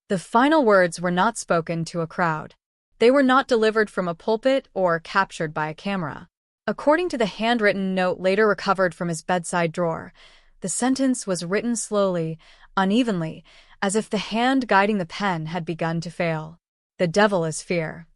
The final words were not spoken to a crowd. They were not delivered from a pulpit or captured by a camera. According to the handwritten note later recovered from his bedside drawer, the sentence was written slowly, unevenly, as if the hand guiding the pen had begun to fail. The devil is fear.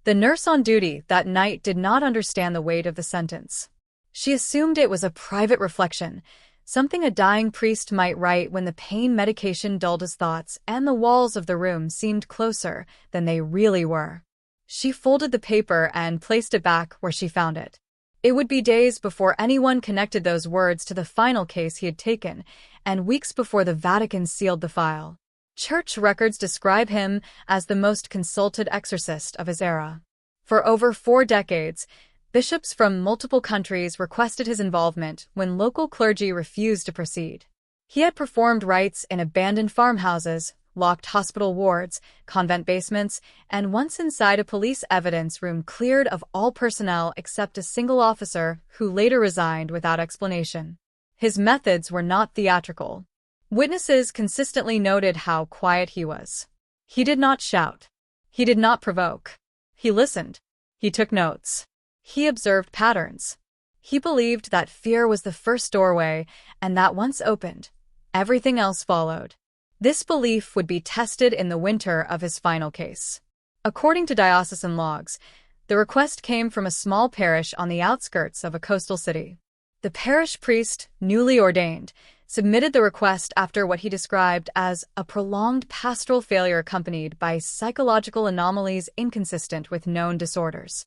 The nurse on duty that night did not understand the weight of the sentence. She assumed it was a private reflection, something a dying priest might write when the pain medication dulled his thoughts and the walls of the room seemed closer than they really were. She folded the paper and placed it back where she found it. It would be days before anyone connected those words to the final case he had taken, and weeks before the Vatican sealed the file. Church records describe him as the most consulted exorcist of his era. For over 4 decades, bishops from multiple countries requested his involvement when local clergy refused to proceed. He had performed rites in abandoned farmhouses, locked hospital wards, convent basements, and once inside a police evidence room cleared of all personnel except a single officer who later resigned without explanation. His methods were not theatrical. Witnesses consistently noted how quiet he was. He did not shout. He did not provoke. He listened. He took notes. He observed patterns. He believed that fear was the first doorway, and that once opened, everything else followed. This belief would be tested in the winter of his final case. According to diocesan logs, the request came from a small parish on the outskirts of a coastal city. The parish priest, newly ordained, submitted the request after what he described as a prolonged pastoral failure accompanied by psychological anomalies inconsistent with known disorders.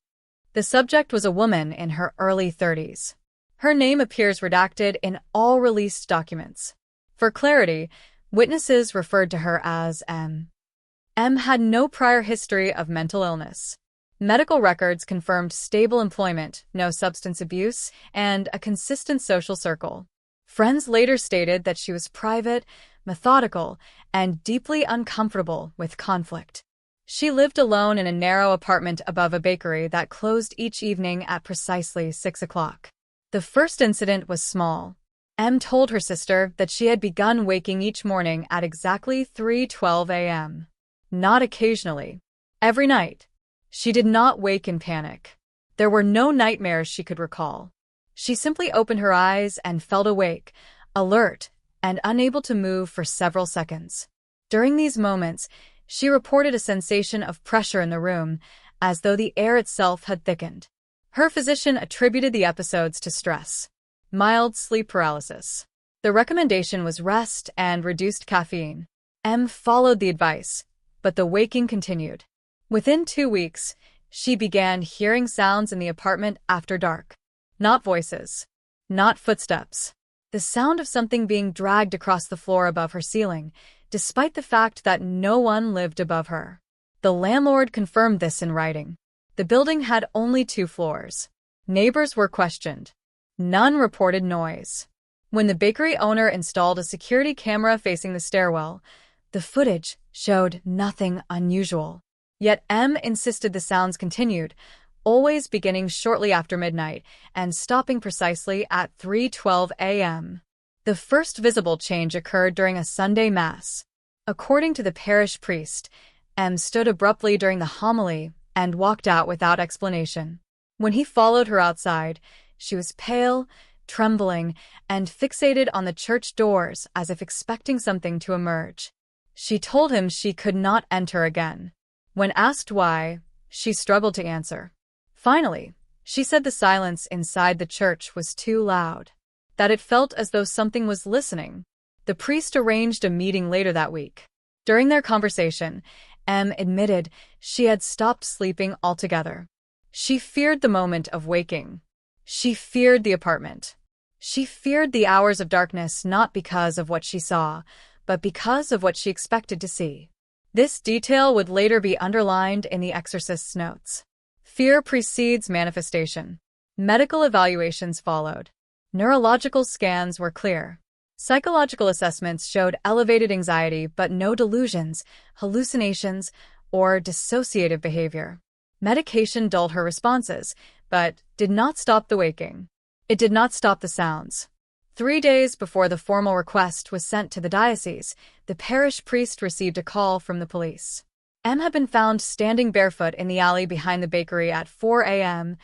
The subject was a woman in her early 30s. Her name appears redacted in all released documents. For clarity, witnesses referred to her as M. M had no prior history of mental illness. Medical records confirmed stable employment, no substance abuse, and a consistent social circle. Friends later stated that she was private, methodical, and deeply uncomfortable with conflict. She lived alone in a narrow apartment above a bakery that closed each evening at precisely 6 o'clock. The first incident was small. M told her sister that she had begun waking each morning at exactly 3:12 a.m. Not occasionally. Every night. She did not wake in panic. There were no nightmares she could recall. She simply opened her eyes and felt awake, alert, and unable to move for several seconds. During these moments, she reported a sensation of pressure in the room, as though the air itself had thickened. Her physician attributed the episodes to stress. Mild sleep paralysis. The recommendation was rest and reduced caffeine. M followed the advice, but the waking continued. Within 2 weeks, she began hearing sounds in the apartment after dark. Not voices. Not footsteps. The sound of something being dragged across the floor above her ceiling, despite the fact that no one lived above her. The landlord confirmed this in writing. The building had only 2 floors. Neighbors were questioned. None reported noise. When the bakery owner installed a security camera facing the stairwell, the footage showed nothing unusual. Yet M insisted the sounds continued, always beginning shortly after midnight and stopping precisely at 3:12 a.m. The first visible change occurred during a Sunday Mass. According to the parish priest, M stood abruptly during the homily and walked out without explanation. When he followed her outside, she was pale, trembling, and fixated on the church doors as if expecting something to emerge. She told him she could not enter again. When asked why, she struggled to answer. Finally, she said the silence inside the church was too loud, that it felt as though something was listening. The priest arranged a meeting later that week. During their conversation, M admitted she had stopped sleeping altogether. She feared the moment of waking. She feared the apartment. She feared the hours of darkness not because of what she saw, but because of what she expected to see. This detail would later be underlined in the Exorcist's notes. Fear precedes manifestation. Medical evaluations followed. Neurological scans were clear. Psychological assessments showed elevated anxiety but no delusions, hallucinations, or dissociative behavior. Medication dulled her responses, but did not stop the waking. It did not stop the sounds. 3 days before the formal request was sent to the diocese, the parish priest received a call from the police. M had been found standing barefoot in the alley behind the bakery at 4 a.m.,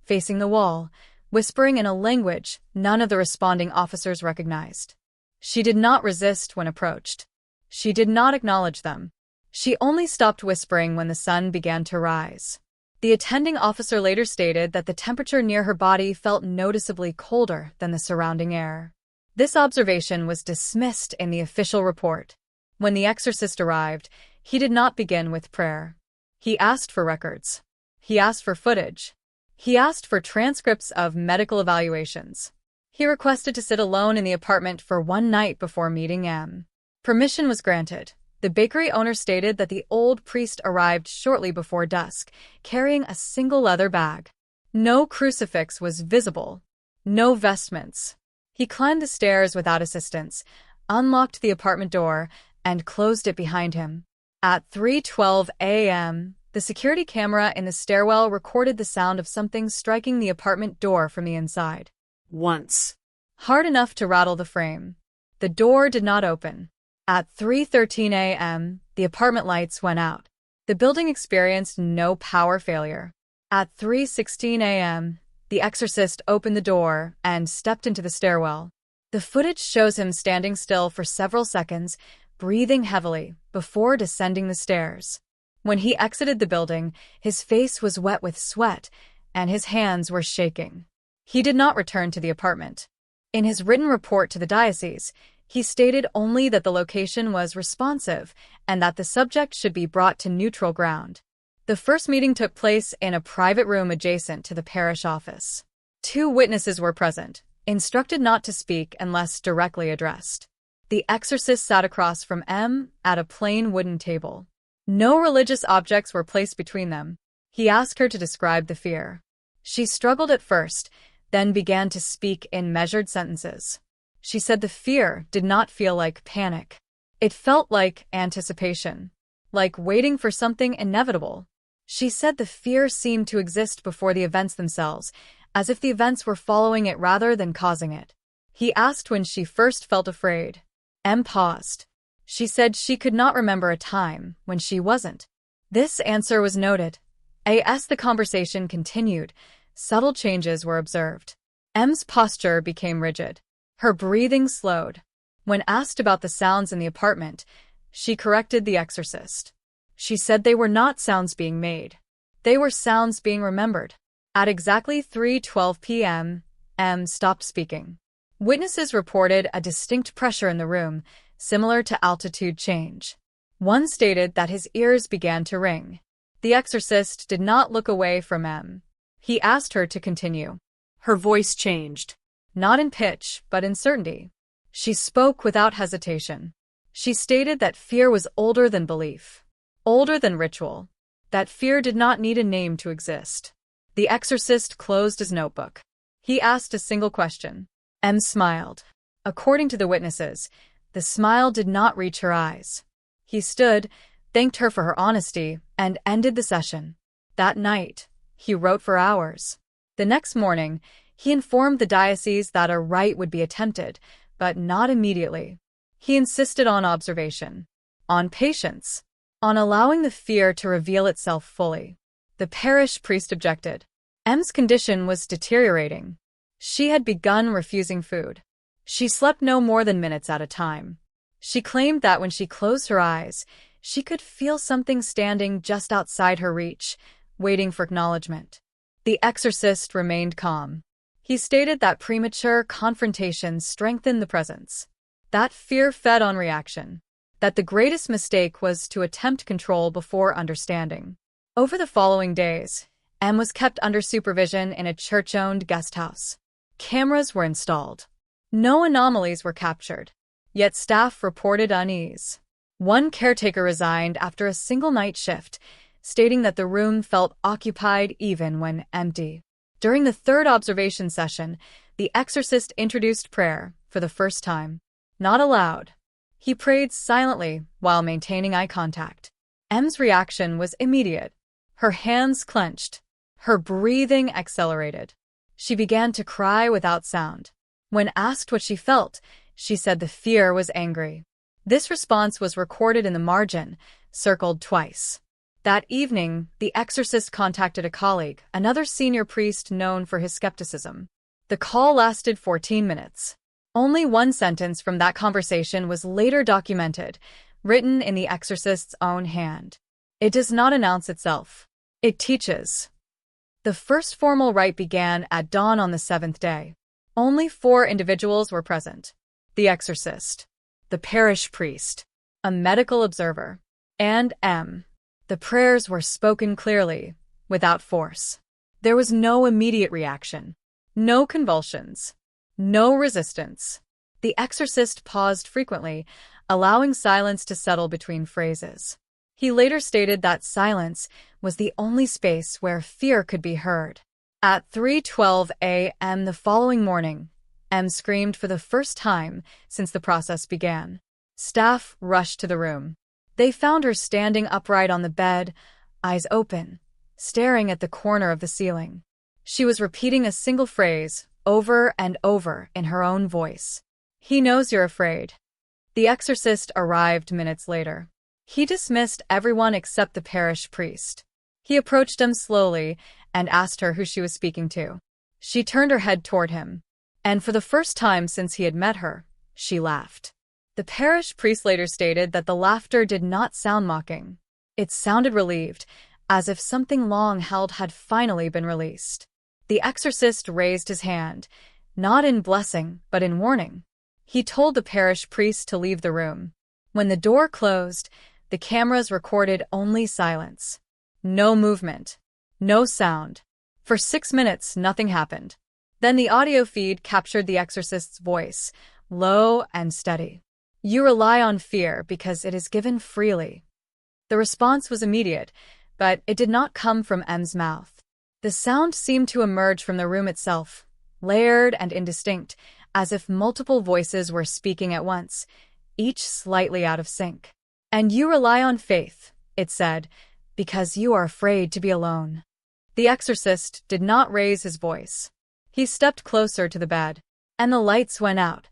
facing the wall, whispering in a language none of the responding officers recognized. She did not resist when approached. She did not acknowledge them. She only stopped whispering when the sun began to rise. The attending officer later stated that the temperature near her body felt noticeably colder than the surrounding air. This observation was dismissed in the official report. When the exorcist arrived, he did not begin with prayer. He asked for records. He asked for footage. He asked for transcripts of medical evaluations. He requested to sit alone in the apartment for one night before meeting M. Permission was granted. The bakery owner stated that the old priest arrived shortly before dusk, carrying a single leather bag. No crucifix was visible. No vestments. He climbed the stairs without assistance, unlocked the apartment door, and closed it behind him. At 3:12 a.m., the security camera in the stairwell recorded the sound of something striking the apartment door from the inside. Once. Hard enough to rattle the frame. The door did not open. At 3:13 a.m., the apartment lights went out. The building experienced no power failure. At 3:16 a.m., the exorcist opened the door and stepped into the stairwell. The footage shows him standing still for several seconds, breathing heavily, before descending the stairs. When he exited the building, his face was wet with sweat, and his hands were shaking. He did not return to the apartment. In his written report to the diocese, he stated only that the location was responsive and that the subject should be brought to neutral ground. The first meeting took place in a private room adjacent to the parish office. 2 witnesses were present, instructed not to speak unless directly addressed. The exorcist sat across from M at a plain wooden table. No religious objects were placed between them. He asked her to describe the fear. She struggled at first, then began to speak in measured sentences. She said the fear did not feel like panic. It felt like anticipation, like waiting for something inevitable. She said the fear seemed to exist before the events themselves, as if the events were following it rather than causing it. He asked when she first felt afraid. M paused. She said she could not remember a time when she wasn't. This answer was noted. As the conversation continued, subtle changes were observed. M's posture became rigid. Her breathing slowed. When asked about the sounds in the apartment, she corrected the exorcist. She said they were not sounds being made. They were sounds being remembered. At exactly 3:12 p.m., M stopped speaking. Witnesses reported a distinct pressure in the room, similar to altitude change. One stated that his ears began to ring. The exorcist did not look away from M. He asked her to continue. Her voice changed. Not in pitch, but in certainty. She spoke without hesitation. She stated that fear was older than belief, older than ritual, that fear did not need a name to exist. The exorcist closed his notebook. He asked a single question. M smiled. According to the witnesses, the smile did not reach her eyes. He stood, thanked her for her honesty, and ended the session. That night, he wrote for hours. The next morning, he informed the diocese that a rite would be attempted, but not immediately. He insisted on observation, on patience, on allowing the fear to reveal itself fully. The parish priest objected. M's condition was deteriorating. She had begun refusing food. She slept no more than minutes at a time. She claimed that when she closed her eyes, she could feel something standing just outside her reach, waiting for acknowledgement. The exorcist remained calm. He stated that premature confrontation strengthened the presence, that fear fed on reaction, that the greatest mistake was to attempt control before understanding. Over the following days, M was kept under supervision in a church-owned guest house. Cameras were installed. No anomalies were captured, yet staff reported unease. One caretaker resigned after a single night shift, stating that the room felt occupied even when empty. During the 3rd observation session, the exorcist introduced prayer for the first time. Not aloud. He prayed silently while maintaining eye contact. M's reaction was immediate. Her hands clenched. Her breathing accelerated. She began to cry without sound. When asked what she felt, she said the fear was angry. This response was recorded in the margin, circled twice. That evening, the exorcist contacted a colleague, another senior priest known for his skepticism. The call lasted 14 minutes. Only one sentence from that conversation was later documented, written in the exorcist's own hand. It does not announce itself. It teaches. The first formal rite began at dawn on the seventh day. Only 4 individuals were present: the exorcist, the parish priest, a medical observer, and M. The prayers were spoken clearly, without force. There was no immediate reaction, no convulsions, no resistance. The exorcist paused frequently, allowing silence to settle between phrases. He later stated that silence was the only space where fear could be heard. At 3:12 a.m. the following morning, M screamed for the first time since the process began. Staff rushed to the room. They found her standing upright on the bed, eyes open, staring at the corner of the ceiling. She was repeating a single phrase over and over in her own voice. "He knows you're afraid." The exorcist arrived minutes later. He dismissed everyone except the parish priest. He approached him slowly and asked her who she was speaking to. She turned her head toward him, and for the first time since he had met her, she laughed. The parish priest later stated that the laughter did not sound mocking. It sounded relieved, as if something long held had finally been released. The exorcist raised his hand, not in blessing, but in warning. He told the parish priest to leave the room. When the door closed, the cameras recorded only silence. No movement. No sound. For 6 minutes, nothing happened. Then the audio feed captured the exorcist's voice, low and steady. "You rely on fear because it is given freely." The response was immediate, but it did not come from M's mouth. The sound seemed to emerge from the room itself, layered and indistinct, as if multiple voices were speaking at once, each slightly out of sync. "And you rely on faith," it said, "because you are afraid to be alone." The exorcist did not raise his voice. He stepped closer to the bed, and the lights went out.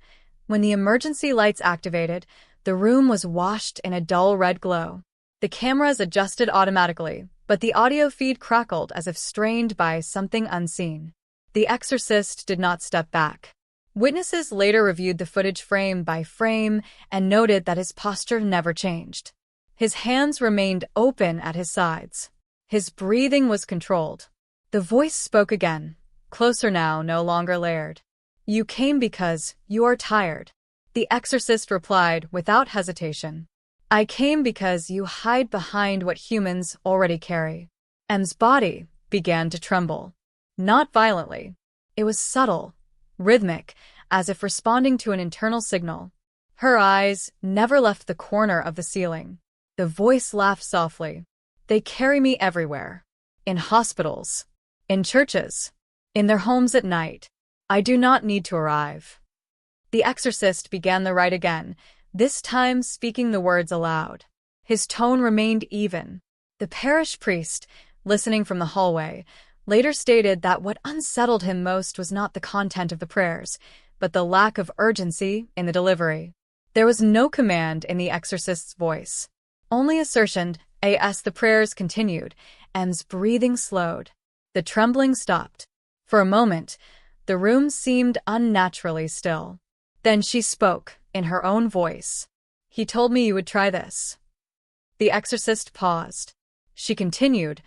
When the emergency lights activated, the room was washed in a dull red glow. The cameras adjusted automatically, but the audio feed crackled as if strained by something unseen. The exorcist did not step back. Witnesses later reviewed the footage frame by frame and noted that his posture never changed. His hands remained open at his sides. His breathing was controlled. The voice spoke again, closer now, no longer layered. "You came because you are tired." The exorcist replied without hesitation. "I came because you hide behind what humans already carry." M's body began to tremble. Not violently. It was subtle, rhythmic, as if responding to an internal signal. Her eyes never left the corner of the ceiling. The voice laughed softly. "They carry me everywhere. In hospitals. In churches. In their homes at night. I do not need to arrive." The exorcist began the rite again, this time speaking the words aloud. His tone remained even. The parish priest, listening from the hallway, later stated that what unsettled him most was not the content of the prayers, but the lack of urgency in the delivery. There was no command in the exorcist's voice. Only assertion. As the prayers continued, M's breathing slowed. The trembling stopped. For a moment, the room seemed unnaturally still. Then she spoke, in her own voice. "He told me you would try this." The exorcist paused. She continued,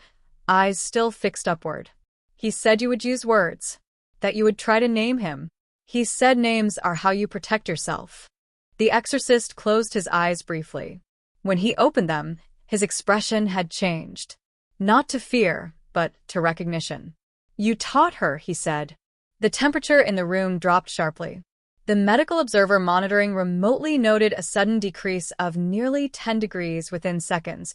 eyes still fixed upward. "He said you would use words. That you would try to name him. He said names are how you protect yourself." The exorcist closed his eyes briefly. When he opened them, his expression had changed. Not to fear, but to recognition. "You taught her," he said. The temperature in the room dropped sharply. The medical observer monitoring remotely noted a sudden decrease of nearly 10 degrees within seconds,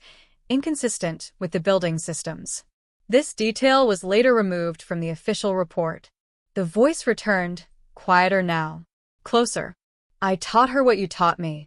inconsistent with the building systems. This detail was later removed from the official report. The voice returned, quieter now. Closer. "I taught her what you taught me."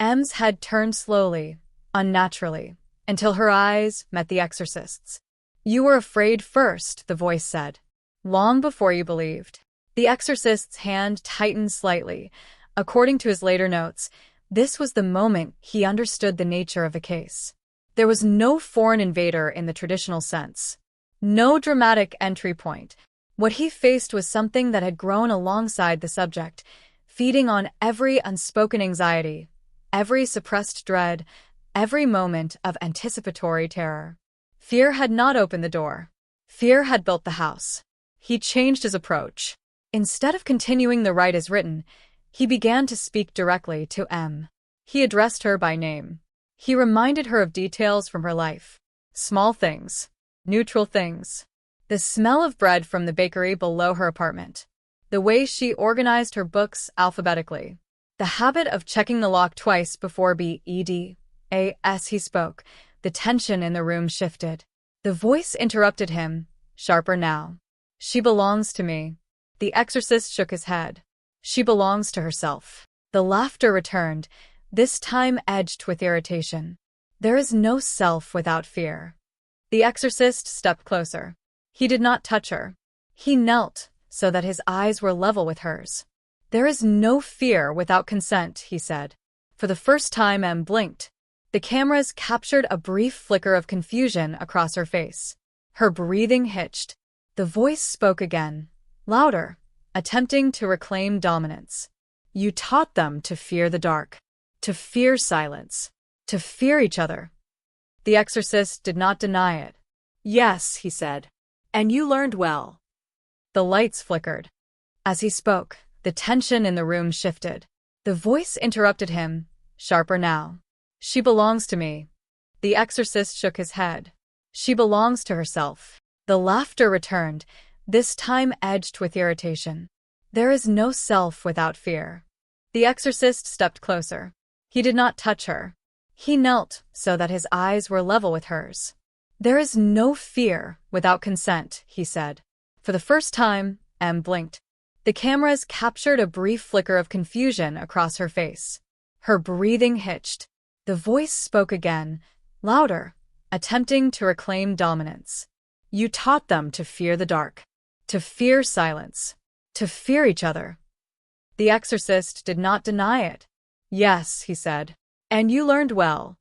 M's head turned slowly, unnaturally, until her eyes met the exorcist's. "You were afraid first," the voice said. "Long before you believed." The exorcist's hand tightened slightly. According to his later notes, this was the moment he understood the nature of the case. There was no foreign invader in the traditional sense. No dramatic entry point. What he faced was something that had grown alongside the subject, feeding on every unspoken anxiety, every suppressed dread, every moment of anticipatory terror. Fear had not opened the door. Fear had built the house. He changed his approach. Instead of continuing the rite as written, he began to speak directly to M. He addressed her by name. He reminded her of details from her life. Small things. Neutral things. The smell of bread from the bakery below her apartment. The way she organized her books alphabetically. The habit of checking the lock twice before as he spoke. The tension in the room shifted. The voice interrupted him, sharper now. She belongs to me. The exorcist shook his head. She belongs to herself. The laughter returned, this time edged with irritation. There is no self without fear. The exorcist stepped closer. He did not touch her. He knelt, so that his eyes were level with hers. There is no fear without consent, he said. For the first time, M blinked. The cameras captured a brief flicker of confusion across her face. Her breathing hitched. The voice spoke again, louder, attempting to reclaim dominance. You taught them to fear the dark, to fear silence, to fear each other. The exorcist did not deny it. Yes, he said. And you learned well. The lights flickered. As he spoke, the tension in the room shifted. The voice interrupted him, sharper now. She belongs to me. The exorcist shook his head. She belongs to herself. The laughter returned, this time edged with irritation. There is no self without fear. The exorcist stepped closer. He did not touch her. He knelt so that his eyes were level with hers. There is no fear without consent, he said. For the first time, M blinked. The cameras captured a brief flicker of confusion across her face. Her breathing hitched. The voice spoke again, louder, attempting to reclaim dominance. You taught them to fear the dark, to fear silence, to fear each other. The exorcist did not deny it. Yes, he said. And you learned well.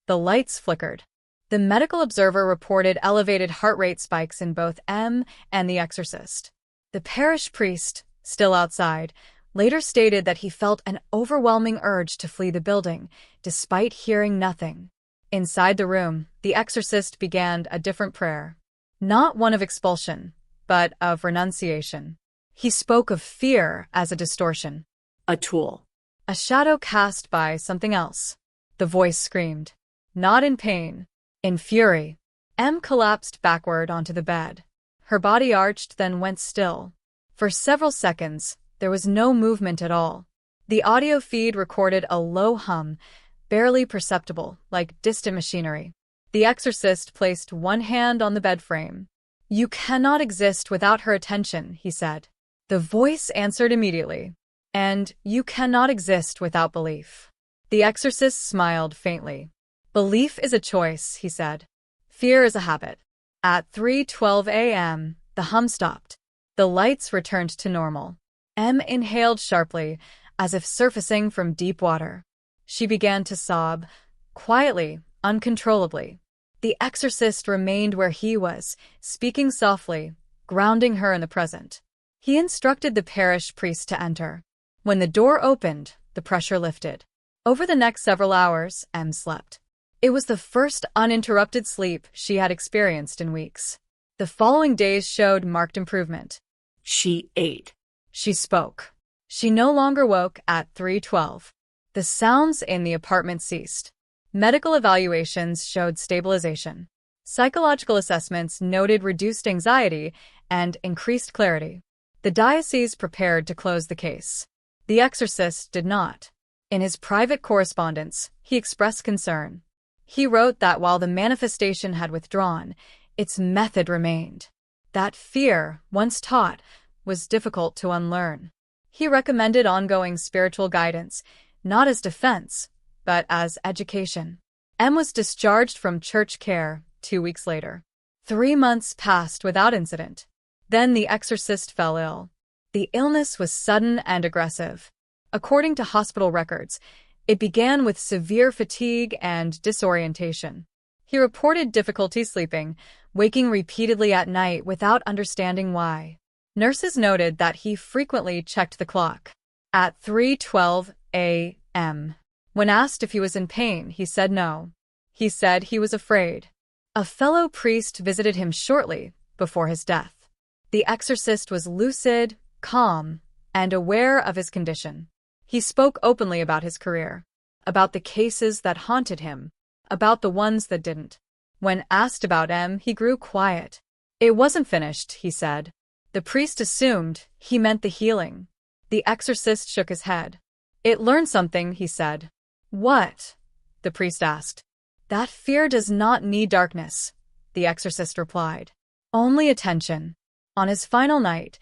The lights flickered. The medical observer reported elevated heart rate spikes in both M and the exorcist. The parish priest, still outside, later stated that he felt an overwhelming urge to flee the building, despite hearing nothing. Inside the room, the exorcist began a different prayer. Not one of expulsion, but of renunciation. He spoke of fear as a distortion. A tool. A shadow cast by something else. The voice screamed. Not in pain. In fury. M collapsed backward onto the bed. Her body arched, then went still. For several seconds, there was no movement at all. The audio feed recorded a low hum, barely perceptible, like distant machinery. The exorcist placed one hand on the bed frame. You cannot exist without her attention, he said. The voice answered immediately. And you cannot exist without belief. The exorcist smiled faintly. Belief is a choice, he said. Fear is a habit. At 3:12 a.m., the hum stopped. The lights returned to normal. M inhaled sharply, as if surfacing from deep water. She began to sob, quietly, uncontrollably. The exorcist remained where he was, speaking softly, grounding her in the present. He instructed the parish priest to enter. When the door opened, the pressure lifted. Over the next several hours, M slept. It was the first uninterrupted sleep she had experienced in weeks. The following days showed marked improvement. She ate. She spoke. She no longer woke at 3:12. The sounds in the apartment ceased. Medical evaluations showed stabilization. Psychological assessments noted reduced anxiety and increased clarity. The diocese prepared to close the case. The exorcist did not. In his private correspondence, he expressed concern. He wrote that while the manifestation had withdrawn, its method remained. That fear, once taught, was difficult to unlearn. He recommended ongoing spiritual guidance, not as defense, but as education. M was discharged from church care 2 weeks later. 3 months passed without incident. Then the exorcist fell ill. The illness was sudden and aggressive. According to hospital records, it began with severe fatigue and disorientation. He reported difficulty sleeping, waking repeatedly at night without understanding why. Nurses noted that he frequently checked the clock at 3:12 a.m. When asked if he was in pain, he said no. He said he was afraid. A fellow priest visited him shortly before his death. The exorcist was lucid, calm, and aware of his condition. He spoke openly about his career, about the cases that haunted him, about the ones that didn't. When asked about M, he grew quiet. It wasn't finished, he said. The priest assumed he meant the healing. The exorcist shook his head. It learned something, he said. What? The priest asked. That fear does not need darkness, the exorcist replied. Only attention. On his final night,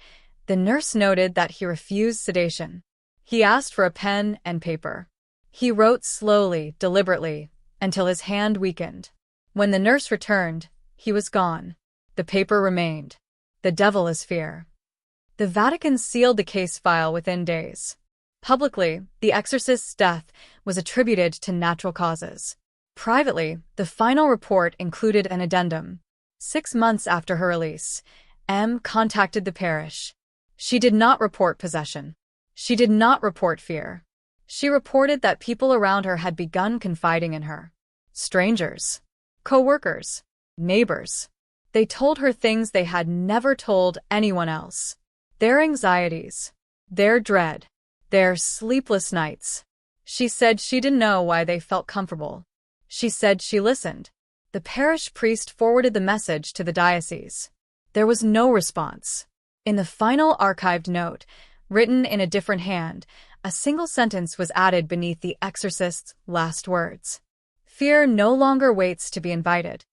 the nurse noted that he refused sedation. He asked for a pen and paper. He wrote slowly, deliberately, until his hand weakened. When the nurse returned, he was gone. The paper remained. The devil is fear. The Vatican sealed the case file within days. Publicly, the exorcist's death was attributed to natural causes. Privately, the final report included an addendum. 6 months after her release, M contacted the parish. She did not report possession. She did not report fear. She reported that people around her had begun confiding in her. Strangers, co-workers, neighbors. They told her things they had never told anyone else. Their anxieties, their dread, their sleepless nights. She said she didn't know why they felt comfortable. She said she listened. The parish priest forwarded the message to the diocese. There was no response. In the final archived note, written in a different hand, a single sentence was added beneath the exorcist's last words. Fear no longer waits to be invited.